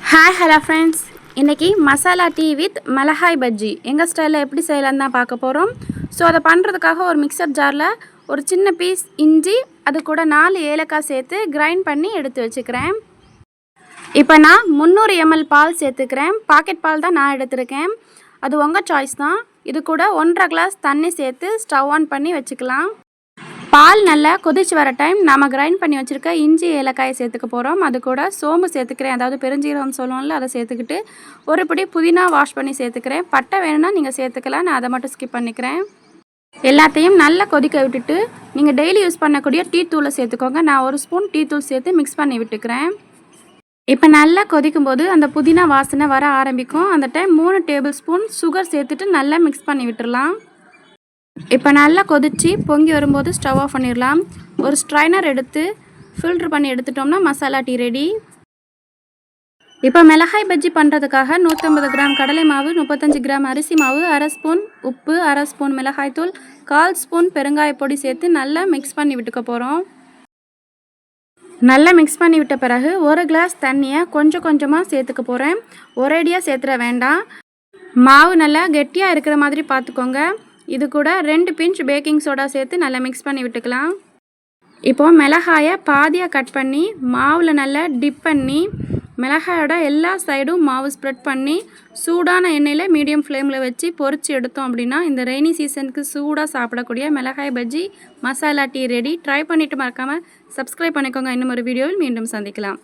Hi hello friends, இன்றைக்கி masala tea with மிளகாய் பஜ்ஜி எங்கள் ஸ்டைலில் எப்படி செய்யலான்னு தான் பார்க்க போகிறோம். ஸோ அதை பண்ணுறதுக்காக ஒரு மிக்சர் ஜாரில் ஒரு சின்ன பீஸ் இஞ்சி, அது கூட 4 ஏலக்காய் சேர்த்து கிரைண்ட் பண்ணி எடுத்து வச்சுக்கிறேன். இப்போ நான் 300 ml பால் சேர்த்துக்கிறேன். பாக்கெட் பால் தான் நான் எடுத்துருக்கேன். அது உங்கள் சாய்ஸ் தான். இது கூட 1.5 கிளாஸ் தண்ணி சேர்த்து ஸ்டவ் ஆன் பண்ணி வச்சுக்கலாம். பால் நல்லா கொதிச்சு வர டைம் நம்ம கிரைண்ட் பண்ணி வச்சுருக்க இஞ்சி ஏலக்காயை சேர்த்துக்க போகிறோம். அது கூட சோம்பு சேர்த்துக்கிறேன், அதாவது பெருஞ்சீரகம் சொல்லுவோம்ல, அதை சேர்த்துக்கிட்டு ஒரு பிடி புதினா வாஷ் பண்ணி சேர்த்துக்கிறேன். பட்டை வேணும்னா நீங்கள் சேர்த்துக்கலாம், நான் அதை மட்டும் ஸ்கிப் பண்ணிக்கிறேன். எல்லாத்தையும் நல்லா கொதிக்க விட்டுட்டு நீங்கள் டெய்லி யூஸ் பண்ணக்கூடிய டீ தூளை சேர்த்துக்கோங்க. நான் 1 ஸ்பூன் டீ தூள் சேர்த்து மிக்ஸ் பண்ணி விட்டுக்கிறேன். இப்போ நல்லா கொதிக்கும் போது அந்த புதினா வாசனை வர ஆரம்பிக்கும். அந்த டைம் 3 டேபிள் ஸ்பூன் சுகர் சேர்த்துட்டு நல்லா மிக்ஸ் பண்ணி விட்டுடலாம். இப்போ நல்லா கொதித்து பொங்கி வரும்போது ஸ்டவ் ஆஃப் பண்ணிடலாம். ஒரு ஸ்ட்ரைனர் எடுத்து ஃபில்ட்ரு பண்ணி எடுத்துட்டோம்னா மசாலா டீ ரெடி. இப்போ மிளகாய் பஜ்ஜி பண்ணுறதுக்காக 150 கிராம் கடலை மாவு, 35 கிராம் அரிசி மாவு, 1/2 ஸ்பூன் உப்பு, 1/2 ஸ்பூன் மிளகாய்த்தூள், 1/4 ஸ்பூன் பெருங்காயப்பொடி சேர்த்து நல்லா மிக்ஸ் பண்ணி விட்டுக்க போகிறோம். நல்லா மிக்ஸ் பண்ணி விட்ட பிறகு 1 கிளாஸ் தண்ணியை கொஞ்சம் கொஞ்சமாக சேர்த்துக்க போகிறேன். ஒரேடியாக சேர்த்துட வேண்டாம். மாவு நல்லா கெட்டியாக இருக்கிற மாதிரி பார்த்துக்கோங்க. இது கூட 2 பிஞ்ச் பேக்கிங் சோடா சேர்த்து நல்லா மிக்ஸ் பண்ணி விட்டுக்கலாம். இப்போது மிளகாயை பாதியாக கட் பண்ணி மாவில் நல்லா டிப் பண்ணி மிளகாயோட எல்லா சைடும் மாவு ஸ்ப்ரெட் பண்ணி சூடான எண்ணெயில் மீடியம் ஃப்ளேமில் வச்சு பொரித்து எடுத்தோம் அப்படின்னா இந்த ரெய்னி சீசனுக்கு சூடாக சாப்பிடக்கூடிய மிளகாய் bajji masala tea ready. Try பண்ணிவிட்டு மறக்காமல் சப்ஸ்கிரைப் பண்ணிக்கோங்க. இன்னும் ஒரு வீடியோவில் மீண்டும் சந்திக்கலாம்.